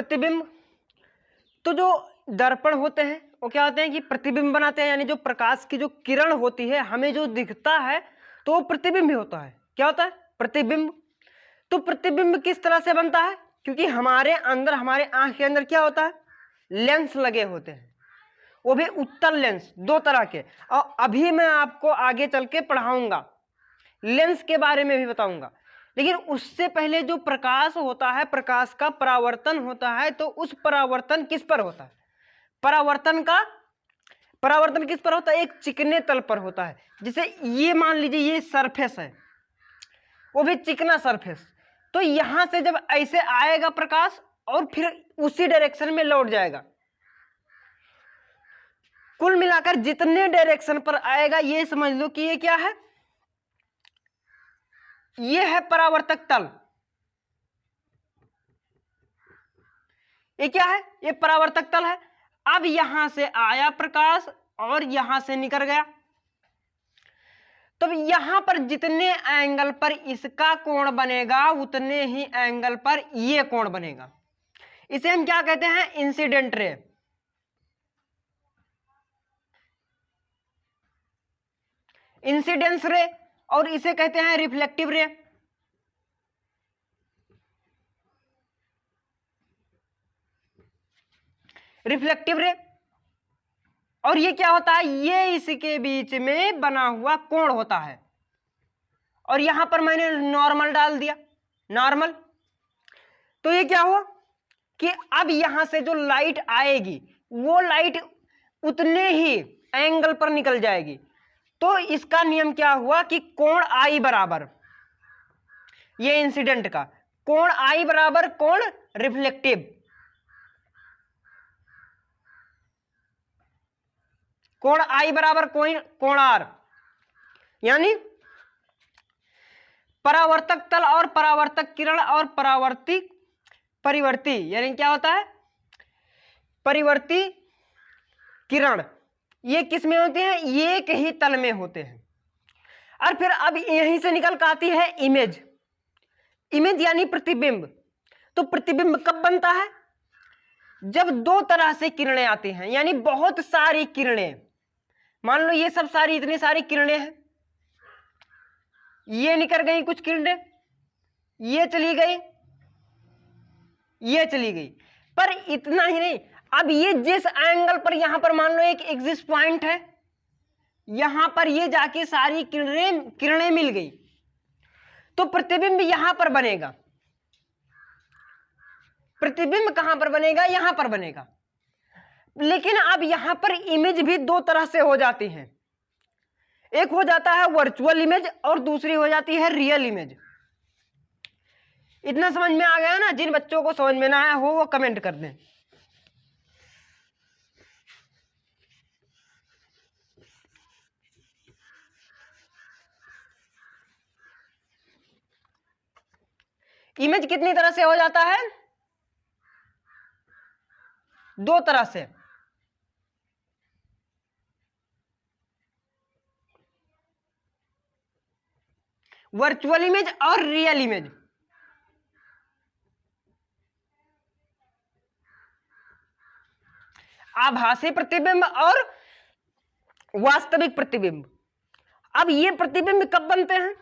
प्रतिबिंब, तो जो दर्पण होते हैं वो क्या होते हैं कि प्रतिबिंब बनाते हैं, यानी जो प्रकाश की जो किरण होती है हमें जो दिखता है तो वो प्रतिबिंब ही होता है। क्या होता है? प्रतिबिंब। तो प्रतिबिंब किस तरह से बनता है? क्योंकि हमारे अंदर, हमारे आंख के अंदर क्या होता है? लेंस लगे होते हैं, वो भी उत्तल लेंस, दो तरह के। और अभी मैं आपको आगे चल के पढ़ाऊंगा, लेंस के बारे में भी बताऊंगा। लेकिन उससे पहले जो प्रकाश होता है, प्रकाश का परावर्तन होता है, तो उस परावर्तन किस पर होता है? परावर्तन किस पर होता है? एक चिकने तल पर होता है। जैसे ये मान लीजिए ये सरफेस है, वो भी चिकना सरफेस। तो यहां से जब ऐसे आएगा प्रकाश और फिर उसी डायरेक्शन में लौट जाएगा। कुल मिलाकर जितने डायरेक्शन पर आएगा ये समझ लो कि ये क्या है? ये है परावर्तक तल। ये क्या है? ये परावर्तक तल है। अब यहां से आया प्रकाश और यहां से निकल गया, तो यहां पर जितने एंगल पर इसका कोण बनेगा उतने ही एंगल पर ये कोण बनेगा। इसे हम क्या कहते हैं? Incident ray. इंसिडेंस रे, और इसे कहते हैं रिफ्लेक्टिव रे। रिफ्लेक्टिव रे। और ये क्या होता है? ये इसके बीच में बना हुआ कोण होता है। और यहां पर मैंने नॉर्मल डाल दिया, नॉर्मल। तो ये क्या हुआ कि अब यहां से जो लाइट आएगी वो लाइट उतने ही एंगल पर निकल जाएगी। तो इसका नियम क्या हुआ कि कोण आई बराबर, ये इंसिडेंट का कोण आई बराबर कोण रिफ्लेक्टिव, कोण आई बराबर कोण आर। यानी परावर्तक तल और परावर्तक किरण और परिवर्ती, यानी क्या होता है? परिवर्ती किरण, ये किस में होते हैं? एक ही तल में होते हैं। और फिर अब यहीं से निकल कर आती है इमेज। इमेज यानी प्रतिबिंब। तो प्रतिबिंब कब बनता है? जब दो तरह से किरणें आती हैं, यानी बहुत सारी किरणें। मान लो ये सब सारी, इतनी सारी किरणें हैं, ये निकल गई कुछ किरणें, ये चली गई, ये चली गई। पर इतना ही नहीं, अब ये जिस एंगल पर, यहां पर मान लो एक एग्जिस्ट पॉइंट है, यहां पर ये जाके सारी किरणें मिल गई, तो प्रतिबिंब यहां पर बनेगा। प्रतिबिंब कहां पर बनेगा? यहां पर बनेगा। लेकिन अब यहां पर इमेज भी दो तरह से हो जाती है। एक हो जाता है वर्चुअल इमेज और दूसरी हो जाती है रियल इमेज। इतना समझ में आ गया ना? जिन बच्चों को समझ में ना आया हो वो कमेंट कर दें। इमेज कितनी तरह से हो जाता है? दो तरह से। वर्चुअल इमेज और रियल इमेज। आभासी प्रतिबिंब और वास्तविक प्रतिबिंब। अब ये प्रतिबिंब कब बनते हैं?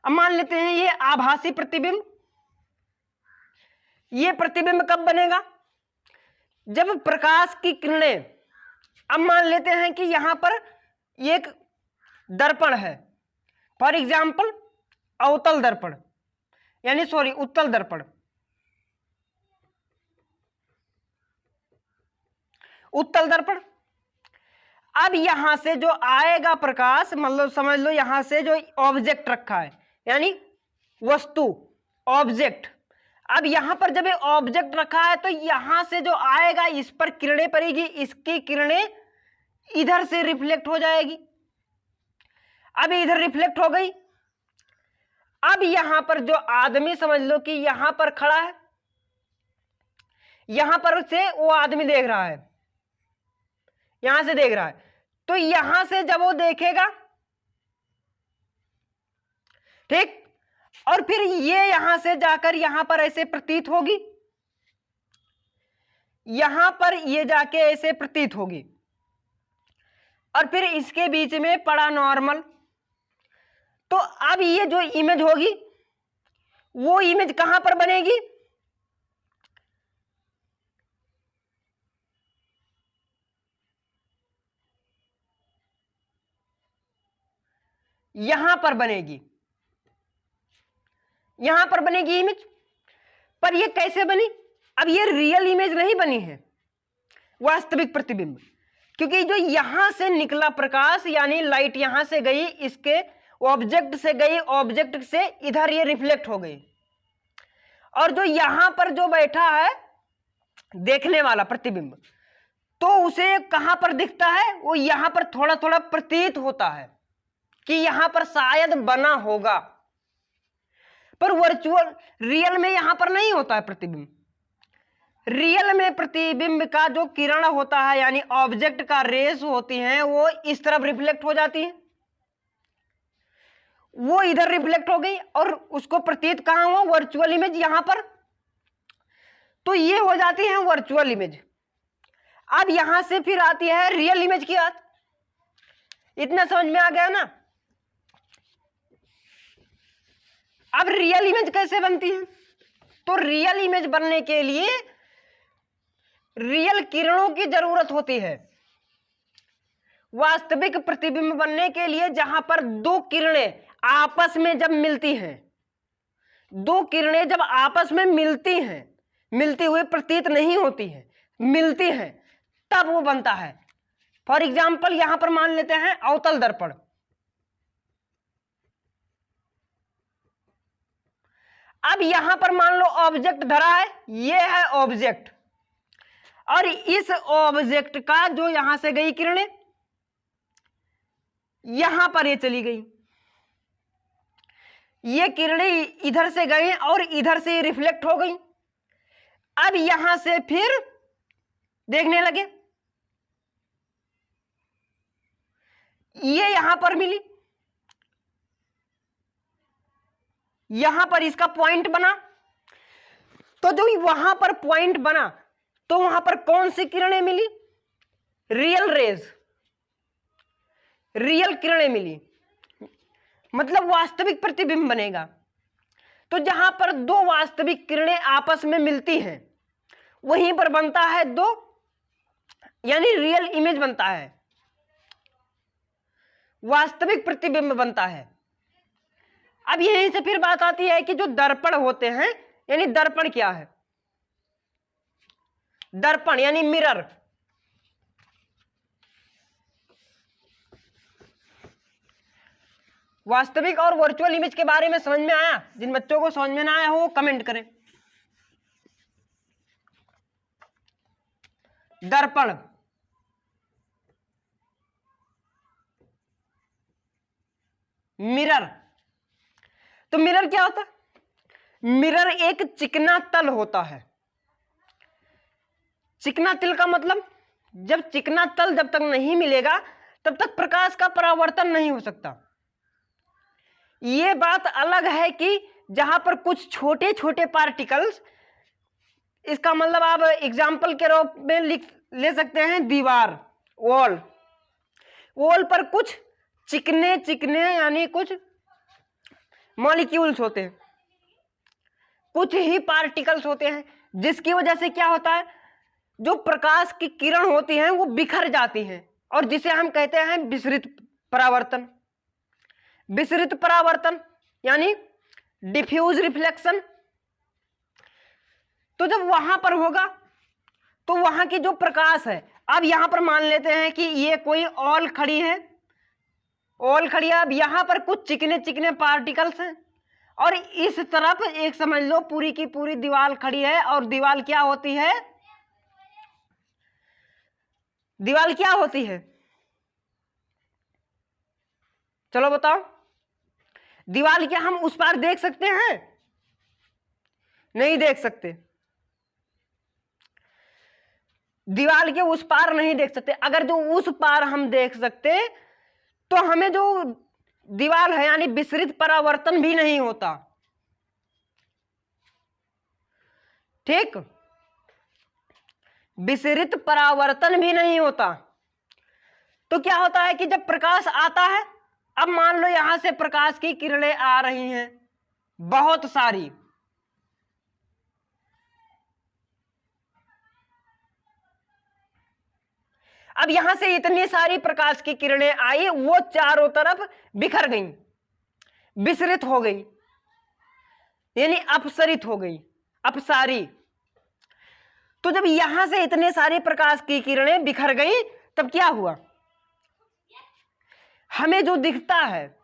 अब मान लेते हैं ये आभासी प्रतिबिंब। ये प्रतिबिंब कब बनेगा? जब प्रकाश की किरणें, अब मान लेते हैं कि यहां पर एक दर्पण है, फॉर एग्जाम्पल अवतल दर्पण, यानी सॉरी उत्तल दर्पण। उत्तल दर्पण। अब यहां से जो आएगा प्रकाश, मतलब समझ लो यहां से जो ऑब्जेक्ट रखा है, यानी वस्तु, ऑब्जेक्ट। अब यहां पर जब ये ऑब्जेक्ट रखा है तो यहां से जो आएगा इस पर किरणें पड़ेगी, इसकी किरणें इधर से रिफ्लेक्ट हो जाएगी। अब इधर रिफ्लेक्ट हो गई। अब यहां पर जो आदमी, समझ लो कि यहां पर खड़ा है, यहां पर से वो आदमी देख रहा है, यहां से देख रहा है, तो यहां से जब वो देखेगा, ठीक, और फिर ये यहां से जाकर यहां पर ऐसे प्रतीत होगी, यहां पर ये जाके ऐसे प्रतीत होगी और फिर इसके बीच में पड़ा नॉर्मल। तो अब ये जो इमेज होगी वो इमेज कहां पर बनेगी, यहां पर बनेगी, यहां पर बनेगी इमेज। पर ये कैसे बनी, अब ये रियल इमेज नहीं बनी है, वास्तविक प्रतिबिंब, क्योंकि जो यहां से निकला प्रकाश यानी लाइट यहां से गई, इसके ऑब्जेक्ट से गई, ऑब्जेक्ट से इधर ये रिफ्लेक्ट हो गई, और जो यहां पर जो बैठा है देखने वाला प्रतिबिंब, तो उसे कहां पर दिखता है, वो यहां पर थोड़ा थोड़ा प्रतीत होता है कि यहां पर शायद बना होगा, पर वर्चुअल रियल में यहां पर नहीं होता है प्रतिबिंब। रियल में प्रतिबिंब का जो किरण होता है यानी ऑब्जेक्ट का रेस होती हैं वो इस तरफ रिफ्लेक्ट हो जाती है, वो इधर रिफ्लेक्ट हो गई और उसको प्रतीत कहां हुआ, वर्चुअल इमेज यहां पर, तो ये हो जाती है वर्चुअल इमेज। अब यहां से फिर आती है रियल इमेज की बात। इतना समझ में आ गया ना। अब रियल इमेज कैसे बनती है, तो रियल इमेज बनने के लिए रियल किरणों की जरूरत होती है। वास्तविक प्रतिबिंब बनने के लिए जहां पर दो किरणें आपस में जब मिलती हैं, दो किरणें जब आपस में मिलती हैं, मिलती हुई प्रतीत नहीं होती हैं, मिलती हैं, तब वो बनता है। फॉर एग्जाम्पल यहां पर मान लेते हैं अवतल दर्पण। अब यहां पर मान लो ऑब्जेक्ट धरा है, ये है ऑब्जेक्ट, और इस ऑब्जेक्ट का जो यहां से गई किरणें यहां पर ये चली गई, ये किरणें इधर से गई और इधर से रिफ्लेक्ट हो गई। अब यहां से फिर देखने लगे, ये यहां पर मिली, यहां पर इसका पॉइंट बना, तो जो वहां पर पॉइंट बना तो वहां पर कौन सी किरणें मिली, रियल रेज, रियल किरणें मिली, मतलब वास्तविक प्रतिबिंब बनेगा। तो जहां पर दो वास्तविक किरणें आपस में मिलती हैं वहीं पर बनता है दो यानी रियल इमेज बनता है, वास्तविक प्रतिबिंब बनता है। अब यहीं से फिर बात आती है कि जो दर्पण होते हैं, यानी दर्पण क्या है, दर्पण यानी मिरर। वास्तविक और वर्चुअल इमेज के बारे में समझ में आया? जिन बच्चों को समझ में ना आया हो वो कमेंट करें। दर्पण, मिरर। तो मिरर क्या होता है, मिरर एक चिकना तल होता है। चिकना तल का मतलब, जब चिकना तल जब तक नहीं मिलेगा तब तक प्रकाश का परावर्तन नहीं हो सकता। यह बात अलग है कि जहां पर कुछ छोटे छोटे पार्टिकल्स, इसका मतलब आप एग्जाम्पल के रूप में ले सकते हैं दीवार, वॉल, वॉल पर कुछ चिकने चिकने यानी कुछ मॉलिक्यूल्स होते हैं, कुछ ही पार्टिकल्स होते हैं, जिसकी वजह से क्या होता है, जो प्रकाश की किरण होती हैं वो बिखर जाती हैं, और जिसे हम कहते हैं विसरित परावर्तन। विसरित परावर्तन यानी डिफ्यूज रिफ्लेक्शन। तो जब वहां पर होगा तो वहां की जो प्रकाश है, अब यहां पर मान लेते हैं कि ये कोई ऑल खड़ी है, ऑल खड़ी है, अब यहां पर कुछ चिकने चिकने पार्टिकल्स हैं, और इस तरफ एक समझ लो पूरी की पूरी दीवार खड़ी है। और दीवार क्या होती है, दीवार क्या होती है, चलो बताओ। दीवार क्या हम उस पार देख सकते हैं? नहीं देख सकते, दीवार के उस पार नहीं देख सकते। अगर जो उस पार हम देख सकते तो हमें जो दीवार है यानी विसरित परावर्तन भी नहीं होता। ठीक, विसरित परावर्तन भी नहीं होता। तो क्या होता है कि जब प्रकाश आता है, अब मान लो यहां से प्रकाश की किरणें आ रही हैं बहुत सारी, अब यहां से इतनी सारी प्रकाश की किरणें आई, वो चारों तरफ बिखर गई, विसरित हो गई, यानी अपसरित हो गई, अपसारी। तो जब यहां से इतने सारे प्रकाश की किरणें बिखर गई, तब क्या हुआ, हमें जो दिखता है,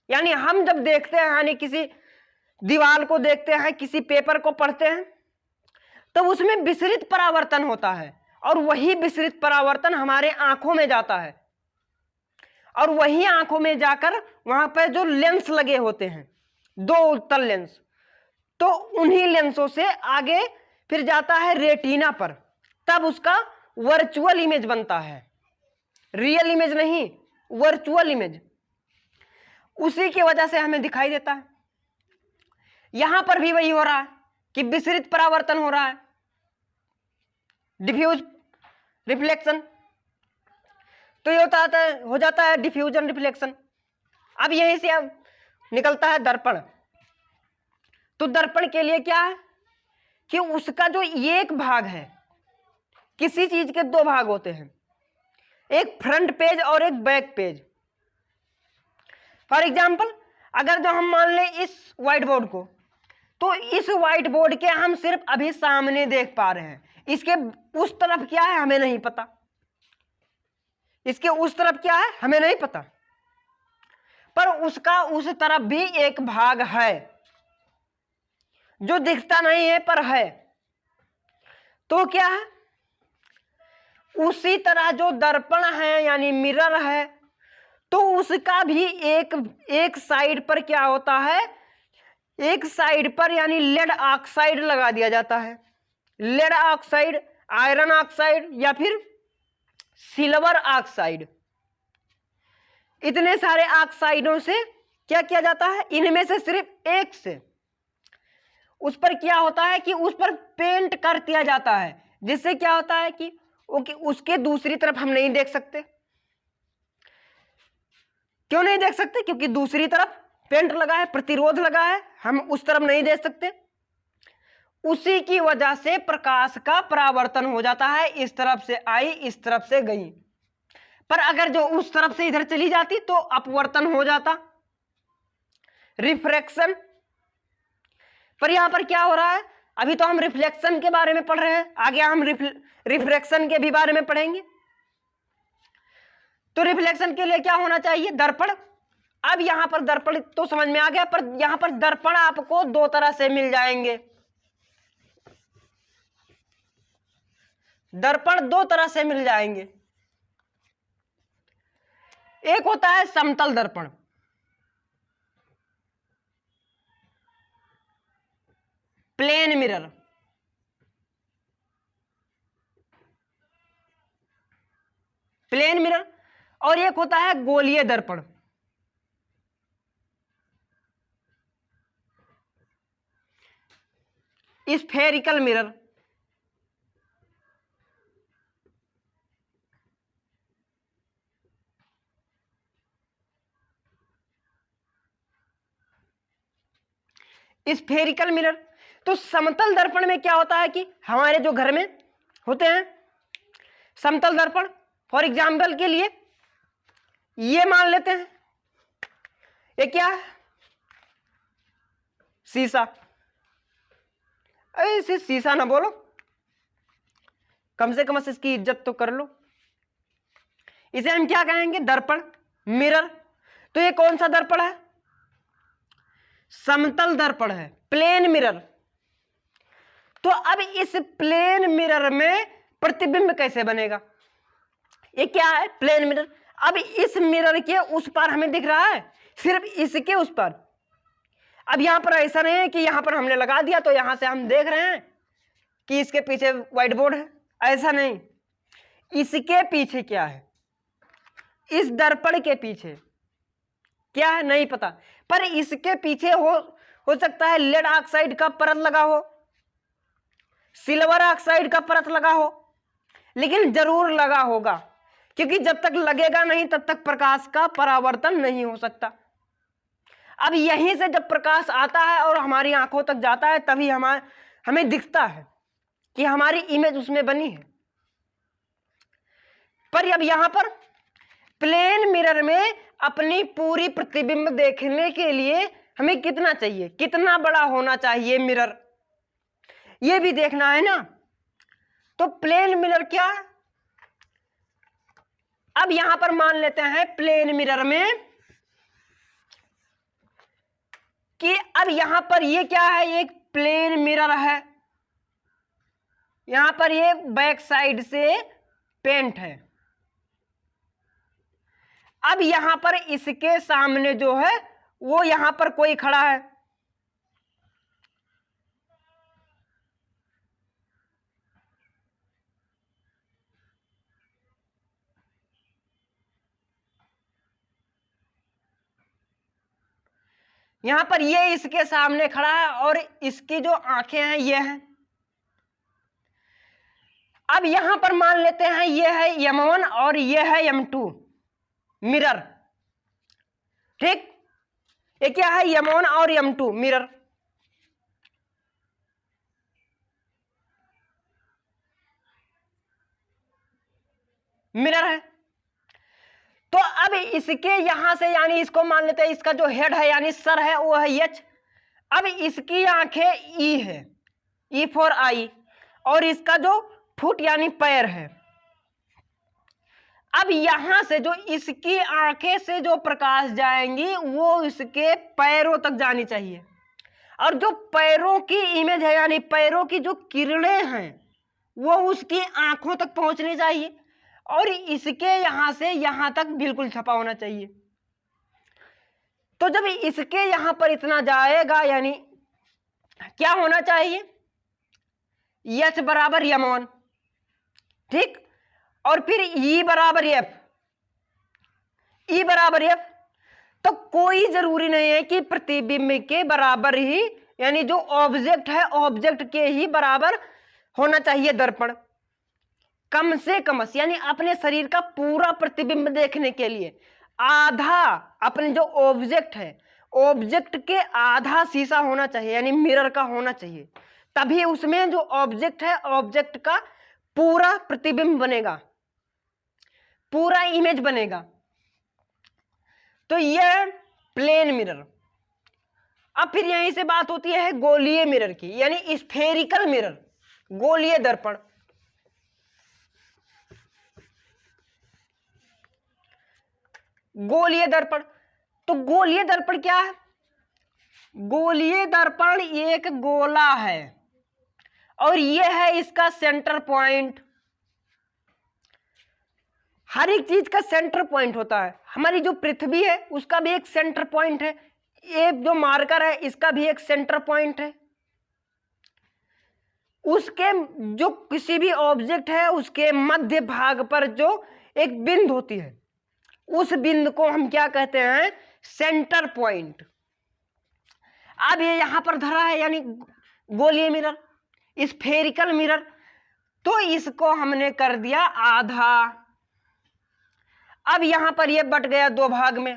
यानी हम जब देखते हैं, यानी किसी दीवार को देखते हैं, किसी पेपर को पढ़ते हैं, तो उसमें विसरित परावर्तन होता है, और वही विसरित परावर्तन हमारे आंखों में जाता है, और वही आंखों में जाकर वहां पर जो लेंस लगे होते हैं, दो उत्तल लेंस, तो उन्हीं लेंसों से आगे फिर जाता है रेटिना पर, तब उसका वर्चुअल इमेज बनता है, रियल इमेज नहीं, वर्चुअल इमेज। उसी की वजह से हमें दिखाई देता है। यहां पर भी वही हो रहा है कि विसरित परावर्तन हो रहा है, डिफ्यूज रिफ्लेक्शन, तो ये हो जाता है डिफ्यूजन रिफ्लेक्शन। अब यहीं से अब निकलता है दर्पण। तो दर्पण के लिए क्या है कि उसका जो एक भाग है, किसी चीज के दो भाग होते हैं, एक फ्रंट पेज और एक बैक पेज। फॉर एग्जाम्पल, अगर जो हम मान लें इस व्हाइट बोर्ड को, तो इस व्हाइट बोर्ड के हम सिर्फ अभी सामने देख पा रहे हैं, इसके उस तरफ क्या है हमें नहीं पता, इसके उस तरफ क्या है हमें नहीं पता, पर उसका उस तरफ भी एक भाग है जो दिखता नहीं है पर है। तो क्या है, उसी तरह जो दर्पण है यानी मिरर है, तो उसका भी एक साइड पर क्या होता है, एक साइड पर यानी लेड ऑक्साइड लगा दिया जाता है, लेड ऑक्साइड, आयरन ऑक्साइड या फिर सिल्वर ऑक्साइड। इतने सारे ऑक्साइडों से क्या किया जाता है, इनमें से सिर्फ एक से उस पर क्या होता है कि उस पर पेंट कर दिया जाता है, जिससे क्या होता है कि उसके दूसरी तरफ हम नहीं देख सकते। क्यों नहीं देख सकते, क्योंकि दूसरी तरफ पेंट लगा है, प्रतिरोध लगा है, हम उस तरफ नहीं देख सकते। उसी की वजह से प्रकाश का परावर्तन हो जाता है, इस तरफ से आई इस तरफ से गई। पर अगर जो उस तरफ से इधर चली जाती तो अपवर्तन हो जाता, रिफ्रैक्शन। पर यहां पर क्या हो रहा है, अभी तो हम रिफ्लेक्शन के बारे में पढ़ रहे हैं, आगे हम रिफ्रैक्शन के भी बारे में पढ़ेंगे। तो रिफ्लेक्शन के लिए क्या होना चाहिए, दर्पण। अब यहां पर दर्पण तो समझ में आ गया, पर यहां पर दर्पण आपको दो तरह से मिल जाएंगे। दर्पण दो तरह से मिल जाएंगे, एक होता है समतल दर्पण, प्लेन मिरर, प्लेन मिरर, और एक होता है गोलीय दर्पण। Spherical mirror. Spherical mirror. तो समतल दर्पण में क्या होता है कि हमारे जो घर में होते हैं समतल दर्पण, फॉर एग्जाम्पल के लिए ये मान लेते हैं, ये क्या है, शीशा। ऐसे शीशा ना बोलो, कम से कम इसकी इज्जत तो कर लो। इसे हम क्या कहेंगे, दर्पण, मिरर। तो ये कौन सा दर्पण है, समतल दर्पण है, प्लेन मिरर। तो अब इस प्लेन मिरर में प्रतिबिंब कैसे बनेगा, ये क्या है, प्लेन मिरर। अब इस मिरर के उस पार हमें दिख रहा है, सिर्फ इसके उस पार। अब यहां पर ऐसा नहीं है कि यहां पर हमने लगा दिया तो यहां से हम देख रहे हैं कि इसके पीछे व्हाइट बोर्ड है, ऐसा नहीं। इसके पीछे क्या है, इस दर्पण के पीछे क्या है नहीं पता, पर इसके पीछे हो सकता है लेड ऑक्साइड का परत लगा हो, सिल्वर ऑक्साइड का परत लगा हो, लेकिन जरूर लगा होगा, क्योंकि जब तक लगेगा नहीं तब तक प्रकाश का परावर्तन नहीं हो सकता। अब यहीं से जब प्रकाश आता है और हमारी आंखों तक जाता है तभी हमें दिखता है कि हमारी इमेज उसमें बनी है। पर अब यहां पर प्लेन मिरर में अपनी पूरी प्रतिबिंब देखने के लिए हमें कितना चाहिए, कितना बड़ा होना चाहिए मिरर, यह भी देखना है ना। तो प्लेन मिरर क्या है, अब यहां पर मान लेते हैं प्लेन मिरर में कि अब यहां पर ये क्या है, एक प्लेन मिरर है, यहां पर ये बैक साइड से पेंट है। अब यहां पर इसके सामने जो है वो यहां पर कोई खड़ा है, यहां पर ये इसके सामने खड़ा है और इसकी जो आंखें हैं ये हैं। अब यहां पर मान लेते हैं ये है M1 और ये है M2 मिरर, ठीक। ये क्या है, M1 और M2 मिरर। मिरर है तो अब इसके यहां से यानी इसको मान लेते हैं इसका जो हेड है यानी सर है वो है H। अब इसकी आंखें E है, E फॉर आई, और इसका जो फुट यानी पैर है। अब यहां से जो इसकी आंखें से जो प्रकाश जाएंगी वो इसके पैरों तक जानी चाहिए, और जो पैरों की इमेज है यानी पैरों की जो किरणें हैं वो उसकी आंखों तक पहुंचनी चाहिए, और इसके यहां से यहां तक बिल्कुल छपा होना चाहिए। तो जब इसके यहां पर इतना जाएगा यानी क्या होना चाहिए, H बराबर M1, ठीक, और फिर E बराबर F, E बराबर F। तो कोई जरूरी नहीं है कि प्रतिबिंब के बराबर ही यानी जो ऑब्जेक्ट है ऑब्जेक्ट के ही बराबर होना चाहिए दर्पण। कम से कम यानी अपने शरीर का पूरा प्रतिबिंब देखने के लिए आधा अपने जो ऑब्जेक्ट है ऑब्जेक्ट के आधा शीशा होना चाहिए यानी मिरर का होना चाहिए, तभी उसमें जो ऑब्जेक्ट है ऑब्जेक्ट का पूरा प्रतिबिंब बनेगा, पूरा इमेज बनेगा। तो यह प्लेन मिरर। अब फिर यहीं से बात होती है गोलीय मिरर की यानी स्फेरिकल मिरर, गोलीय दर्पण। गोलीय दर्पण, तो गोलीय दर्पण क्या है, गोलीय दर्पण एक गोला है और यह है इसका सेंटर पॉइंट। हर एक चीज का सेंटर पॉइंट होता है, हमारी जो पृथ्वी है उसका भी एक सेंटर पॉइंट है, ये जो मार्कर है इसका भी एक सेंटर पॉइंट है। उसके जो किसी भी ऑब्जेक्ट है उसके मध्य भाग पर जो एक बिंदु होती है उस बिंदु को हम क्या कहते हैं, सेंटर पॉइंट। अब ये यहां पर धरा है यानी गोलीय मिरर, स्फेरिकल मिरर, तो इसको हमने कर दिया आधा। अब यहां पर ये बट गया दो भाग में,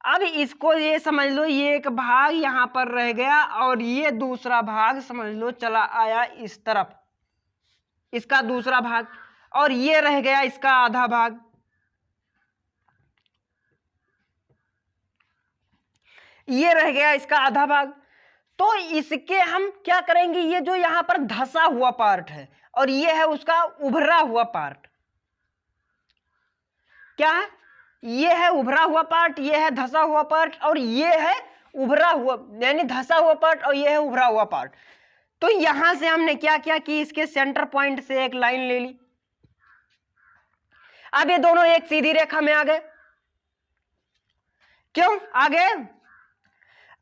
अब इसको ये समझ लो ये एक भाग यहां पर रह गया और ये दूसरा भाग समझ लो चला आया इस तरफ, इसका दूसरा भाग, और ये रह गया इसका आधा भाग। ये रह गया इसका आधा भाग। तो इसके हम क्या करेंगे, ये जो यहां पर धंसा हुआ पार्ट है और ये है उसका उभरा हुआ पार्ट, क्या है, ये है उभरा हुआ पार्ट, ये है धंसा हुआ पार्ट, और ये है उभरा हुआ यानी धंसा हुआ पार्ट और ये है उभरा हुआ पार्ट। तो यहां से हमने क्या किया कि इसके सेंटर पॉइंट से एक लाइन ले ली। अब ये दोनों एक सीधी रेखा में आ गए, क्यों आ गए,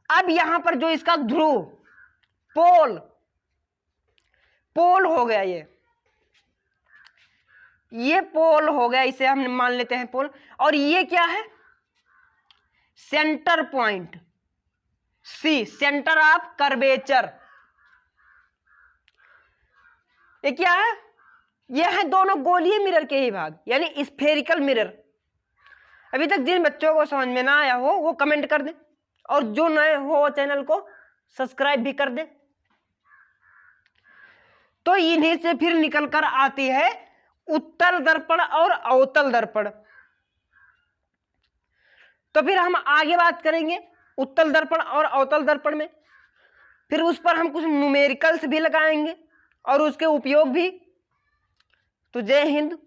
अब यहां पर जो इसका ध्रुव पोल हो गया, ये पोल हो गया, इसे हम मान लेते हैं पोल, और ये क्या है, centre point C, centre of curvature. ये क्या है, ये है दोनों गोलीय मिरर के ही भाग, यानी स्फेरिकल मिरर। अभी तक जिन बच्चों को समझ में ना आया हो वो कमेंट कर दें, और जो नए हो वो चैनल को सब्सक्राइब भी कर दें। तो इन्हीं से फिर निकल कर आती है उत्तल दर्पण और अवतल दर्पण। तो फिर हम आगे बात करेंगे उत्तल दर्पण और अवतल दर्पण में, फिर उस पर हम कुछ न्यूमेरिकल्स भी लगाएंगे और उसके उपयोग भी। तो जय हिंद।